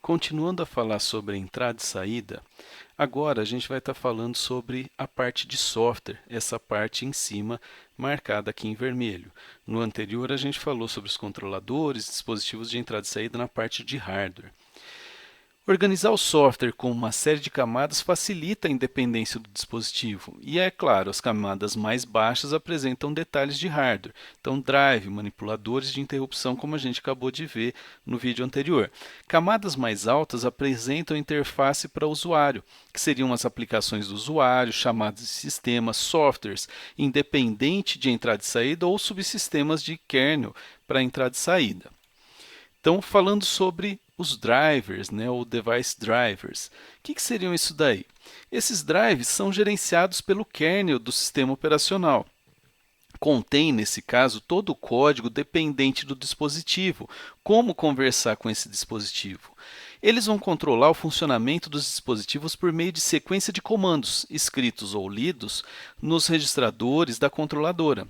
Continuando a falar sobre entrada e saída, agora a gente vai estar falando sobre a parte de software, essa parte em cima marcada aqui em vermelho. No anterior a gente falou sobre os controladores, dispositivos de entrada e saída na parte de hardware. Organizar o software com uma série de camadas facilita a independência do dispositivo. E é claro, as camadas mais baixas apresentam detalhes de hardware. Então, drive, manipuladores de interrupção, como a gente acabou de ver no vídeo anterior. Camadas mais altas apresentam interface para o usuário, que seriam as aplicações do usuário, chamadas de sistemas, softwares, independente de entrada e saída ou subsistemas de kernel para entrada e saída. Então, falando sobre os drivers, ou device drivers. O que seriam isso daí? Esses drivers são gerenciados pelo kernel do sistema operacional. Contém, nesse caso, todo o código dependente do dispositivo, como conversar com esse dispositivo. Eles vão controlar o funcionamento dos dispositivos por meio de sequência de comandos, escritos ou lidos, nos registradores da controladora.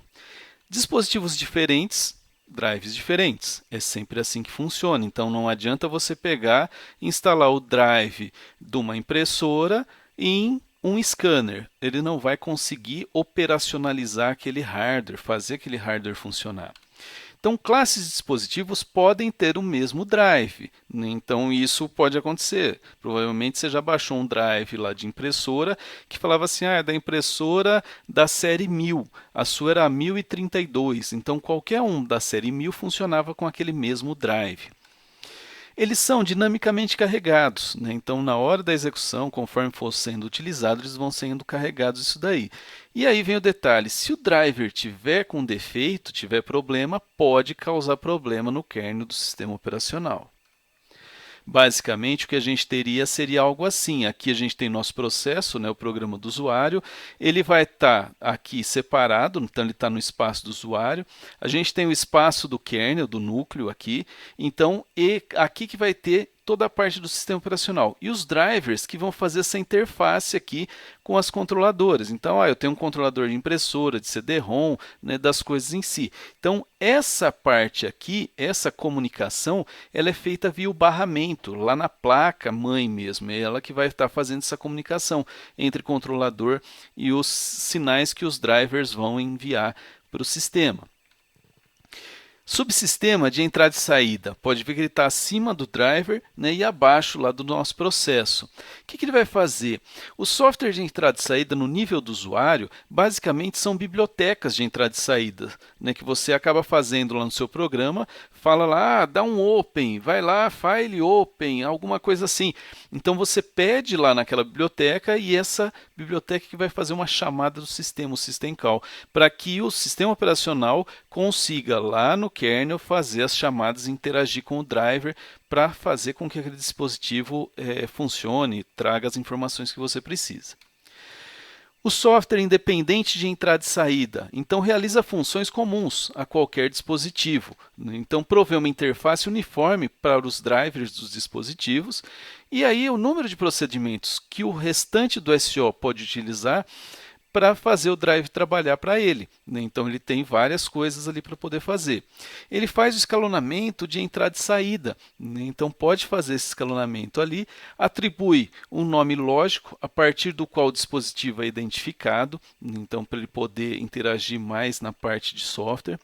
Dispositivos diferentes, drives diferentes. É sempre assim que funciona. Então, não adianta você pegar e instalar o drive de uma impressora em um scanner. Ele não vai conseguir operacionalizar aquele hardware, fazer aquele hardware funcionar. Então, classes de dispositivos podem ter o mesmo drive, né? Então, isso pode acontecer. Provavelmente você já baixou um drive lá de impressora que falava assim, é da impressora da série 1000, a sua era 1032. Então, qualquer um da série 1000 funcionava com aquele mesmo drive. Eles são dinamicamente carregados, né? Então, na hora da execução, conforme for sendo utilizado, eles vão sendo carregados isso daí. E aí vem o detalhe, se o driver tiver com defeito, tiver problema, pode causar problema no kernel do sistema operacional. Basicamente, o que a gente teria seria algo assim. Aqui a gente tem nosso processo, o programa do usuário. Ele vai estar aqui separado, então ele está no espaço do usuário. A gente tem o espaço do kernel, do núcleo aqui. Então, aqui que vai ter toda a parte do sistema operacional. E os drivers que vão fazer essa interface aqui com as controladoras. Então, eu tenho um controlador de impressora, de CD-ROM, das coisas em si. Então, essa parte aqui, essa comunicação, ela é feita via o barramento, lá na placa mãe mesmo. É ela que vai estar fazendo essa comunicação entre o controlador e os sinais que os drivers vão enviar para o sistema. Subsistema de entrada e saída, pode ver que ele está acima do driver, e abaixo lá do nosso processo. O que ele vai fazer? O software de entrada e saída no nível do usuário, basicamente são bibliotecas de entrada e saída, que você acaba fazendo lá no seu programa, fala lá, dá um open, vai lá, file open, alguma coisa assim. Então você pede lá naquela biblioteca e essa biblioteca que vai fazer uma chamada do sistema, o system call, para que o sistema operacional consiga lá no kernel fazer as chamadas e interagir com o driver para fazer com que aquele dispositivo funcione, traga as informações que você precisa. O software independente de entrada e saída, então realiza funções comuns a qualquer dispositivo. Então provê uma interface uniforme para os drivers dos dispositivos e aí o número de procedimentos que o restante do SO pode utilizar para fazer o drive trabalhar para ele. Então, ele tem várias coisas ali para poder fazer. Ele faz o escalonamento de entrada e saída. Então, pode fazer esse escalonamento ali, atribui um nome lógico a partir do qual o dispositivo é identificado, então, para ele poder interagir mais na parte de software.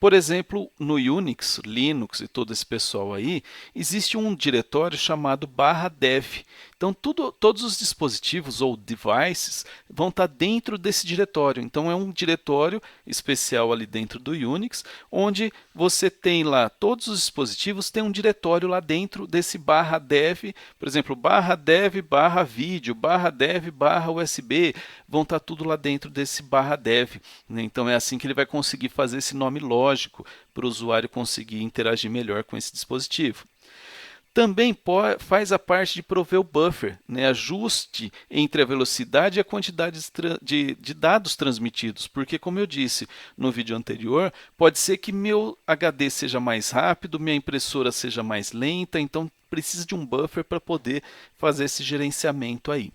Por exemplo, no Unix, Linux e todo esse pessoal aí, existe um diretório chamado /dev. Então, todos os dispositivos ou devices vão estar dentro desse diretório. Então, é um diretório especial ali dentro do Unix, onde você tem lá, todos os dispositivos têm um diretório lá dentro desse /dev, por exemplo, /dev /vídeo, /dev /usb, vão estar tudo lá dentro desse /dev. Então, é assim que ele vai conseguir fazer esse nome lógico para o usuário conseguir interagir melhor com esse dispositivo. Também faz a parte de prover o buffer, ajuste entre a velocidade e a quantidade de dados transmitidos, porque como eu disse no vídeo anterior, pode ser que meu HD seja mais rápido, minha impressora seja mais lenta, então precisa de um buffer para poder fazer esse gerenciamento aí.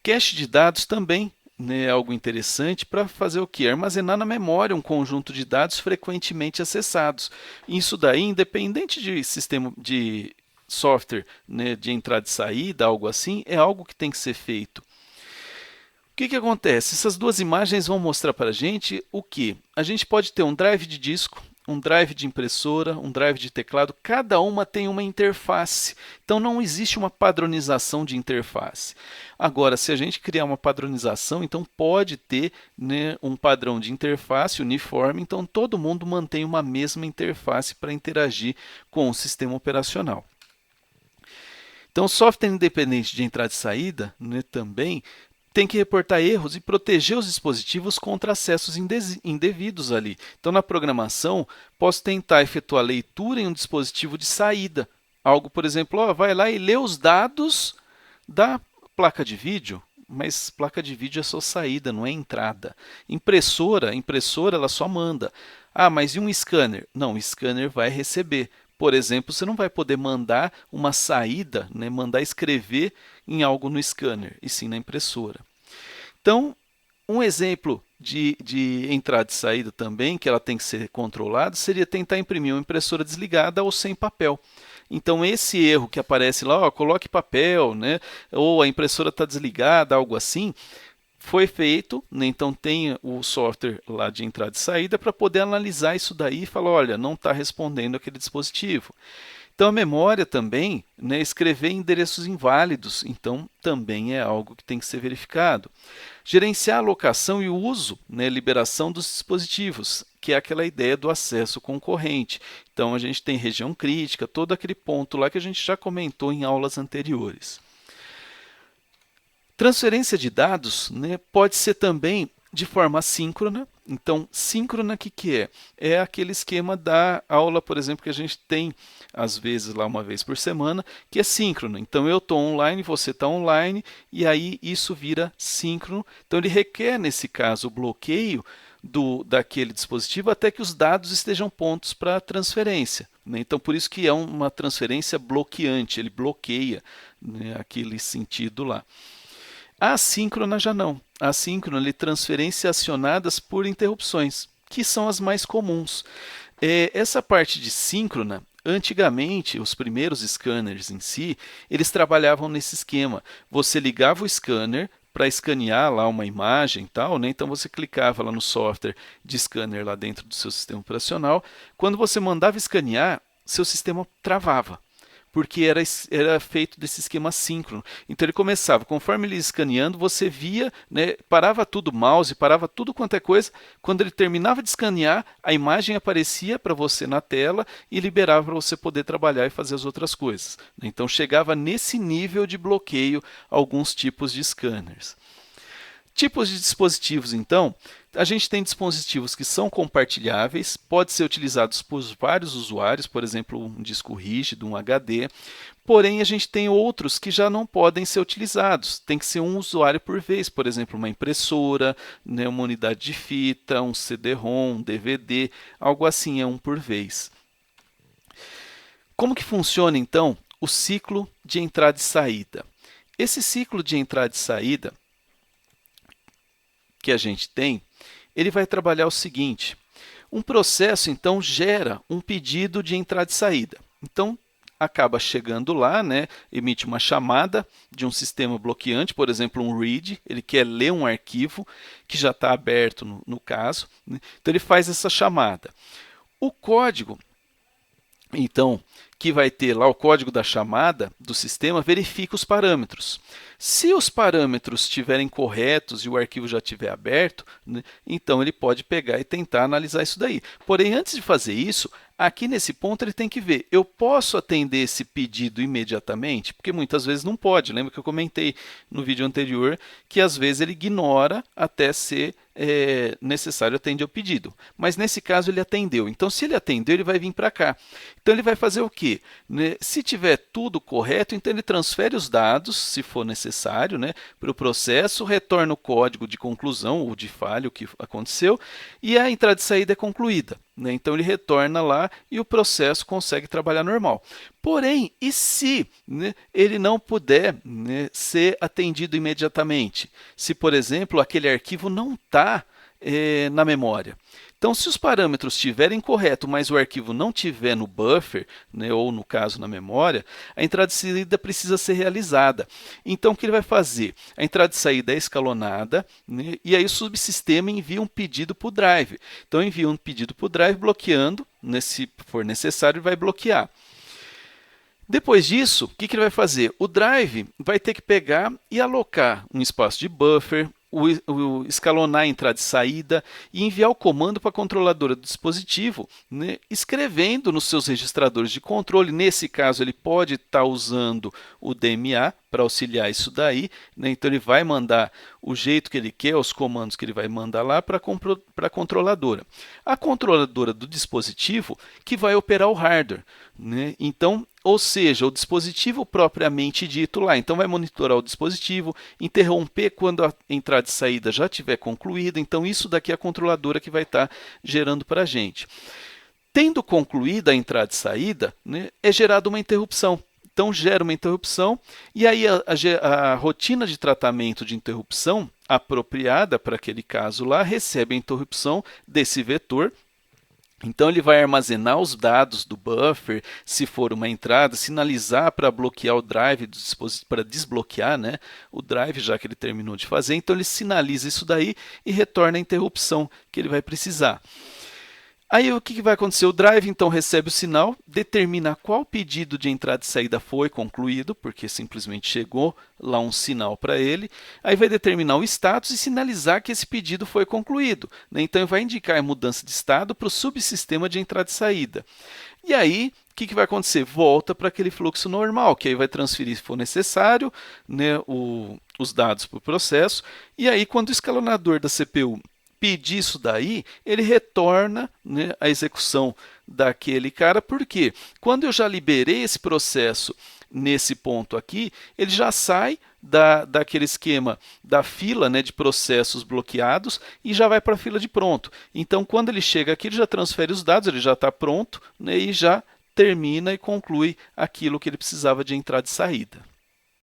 Cache de dados também é algo interessante para fazer o que? Armazenar na memória um conjunto de dados frequentemente acessados. Isso daí, independente de sistema de software, né, de entrada e saída, algo assim, é algo que tem que ser feito. O que acontece? Essas duas imagens vão mostrar para a gente o que? A gente pode ter um drive de disco, um drive de impressora, um drive de teclado, cada uma tem uma interface. Então não existe uma padronização de interface. Agora, se a gente criar uma padronização, então pode ter, né, um padrão de interface uniforme, então todo mundo mantém uma mesma interface para interagir com o sistema operacional. Então, software independente de entrada e saída, né, também tem que reportar erros e proteger os dispositivos contra acessos indevidos ali. Então, na programação, posso tentar efetuar leitura em um dispositivo de saída. Algo, por exemplo, vai lá e lê os dados da placa de vídeo, mas placa de vídeo é só saída, não é entrada. Impressora ela só manda. Mas e um scanner? Não, o scanner vai receber. Por exemplo, você não vai poder mandar uma saída, né, mandar escrever em algo no scanner, e sim na impressora. Então, um exemplo de entrada e saída também, que ela tem que ser controlada, seria tentar imprimir uma impressora desligada ou sem papel. Então, esse erro que aparece lá, coloque papel, né, ou a impressora está desligada, algo assim, foi feito, né, então tem o software lá de entrada e saída para poder analisar isso daí e falar, olha, não está respondendo aquele dispositivo. Então, a memória também, né, escrever endereços inválidos, então também é algo que tem que ser verificado. Gerenciar a alocação e o uso, né, liberação dos dispositivos, que é aquela ideia do acesso concorrente. Então, a gente tem região crítica, todo aquele ponto lá que a gente já comentou em aulas anteriores. Transferência de dados, né, pode ser também de forma assíncrona. Então, síncrona, o que é? É aquele esquema da aula, por exemplo, que a gente tem, às vezes, lá uma vez por semana, que é síncrona. Então, eu estou online, você está online, e aí isso vira síncrono. Então, ele requer, nesse caso, o bloqueio daquele dispositivo até que os dados estejam prontos para transferência. Né? Então, por isso que é uma transferência bloqueante, ele bloqueia, né, aquele sentido lá. A assíncrona já não. A assíncrona é transferências acionadas por interrupções, que são as mais comuns. Essa parte de síncrona, antigamente, os primeiros scanners em si, eles trabalhavam nesse esquema. Você ligava o scanner para escanear lá uma imagem e tal, né? Então você clicava lá no software de scanner lá dentro do seu sistema operacional. Quando você mandava escanear, seu sistema travava, porque era feito desse esquema síncrono. Então ele começava, conforme ele ia escaneando, você via, né, parava tudo, mouse, parava tudo quanto é coisa. Quando ele terminava de escanear, a imagem aparecia para você na tela e liberava para você poder trabalhar e fazer as outras coisas. Então chegava nesse nível de bloqueio alguns tipos de scanners. Tipos de dispositivos, então, a gente tem dispositivos que são compartilháveis, pode ser utilizados por vários usuários, por exemplo, um disco rígido, um HD, porém a gente tem outros que já não podem ser utilizados, tem que ser um usuário por vez, por exemplo, uma impressora, né, uma unidade de fita, um CD-ROM, um DVD, algo assim, é um por vez. Como que funciona, então, o ciclo de entrada e saída? Esse ciclo de entrada e saída que a gente tem, ele vai trabalhar o seguinte: um processo, então, gera um pedido de entrada e saída. Então, acaba chegando lá, né, emite uma chamada de um sistema bloqueante, por exemplo, um read, ele quer ler um arquivo que já está aberto no caso, né? Então ele faz essa chamada. O código, então, que vai ter lá o código da chamada do sistema, verifica os parâmetros. Se os parâmetros estiverem corretos e o arquivo já estiver aberto, né, então ele pode pegar e tentar analisar isso daí. Porém, antes de fazer isso, aqui nesse ponto ele tem que ver, eu posso atender esse pedido imediatamente? Porque muitas vezes não pode. Lembra que eu comentei no vídeo anterior que às vezes ele ignora até ser necessário atender o pedido. Mas nesse caso ele atendeu. Então, se ele atendeu, ele vai vir para cá. Então, ele vai fazer o quê? Se tiver tudo correto, então ele transfere os dados, se for necessário, né, para o processo, retorna o código de conclusão ou de falha, o que aconteceu, e a entrada e saída é concluída. Né? Então, ele retorna lá e o processo consegue trabalhar normal. Porém, e se, né, ele não puder, né, ser atendido imediatamente? Se, por exemplo, aquele arquivo não está na memória. Então, se os parâmetros estiverem corretos, mas o arquivo não estiver no buffer, né, ou no caso na memória, a entrada e saída precisa ser realizada. Então, o que ele vai fazer? A entrada e saída é escalonada, né, e aí o subsistema envia um pedido para o drive. Então, envia um pedido para o drive bloqueando, né, se for necessário, vai bloquear. Depois disso, o que ele vai fazer? O drive vai ter que pegar e alocar um espaço de buffer, escalonar a entrada e saída e enviar o comando para a controladora do dispositivo, né, escrevendo nos seus registradores de controle. Nesse caso, ele pode estar usando o DMA para auxiliar isso daí, né? Então ele vai mandar o jeito que ele quer, os comandos que ele vai mandar lá para a controladora. A controladora do dispositivo que vai operar o hardware, né? Então, ou seja, o dispositivo propriamente dito lá. Então vai monitorar o dispositivo, interromper quando a entrada e saída já estiver concluída. Então isso daqui é a controladora que vai estar gerando para a gente. Tendo concluída a entrada e saída, né, é gerada uma interrupção. Então gera uma interrupção e aí a rotina de tratamento de interrupção apropriada para aquele caso lá recebe a interrupção desse vetor. Então ele vai armazenar os dados do buffer, se for uma entrada, sinalizar para bloquear o drive do dispositivo, para desbloquear, né, o drive, já que ele terminou de fazer. Então ele sinaliza isso daí e retorna a interrupção que ele vai precisar. Aí o que vai acontecer? O drive então recebe o sinal, determina qual pedido de entrada e saída foi concluído, porque simplesmente chegou lá um sinal para ele. Aí vai determinar o status e sinalizar que esse pedido foi concluído, né? Então vai indicar a mudança de estado para o subsistema de entrada e saída. E aí o que vai acontecer? Volta para aquele fluxo normal, que aí vai transferir, se for necessário, né, os dados para o processo. E aí quando o escalonador da CPU pedir isso daí, ele retorna, né, a execução daquele cara, porque quando eu já liberei esse processo nesse ponto aqui, ele já sai daquele esquema da fila, né, de processos bloqueados e já vai para a fila de pronto. Então, quando ele chega aqui, ele já transfere os dados, ele já está pronto, né, e já termina e conclui aquilo que ele precisava de entrada e saída.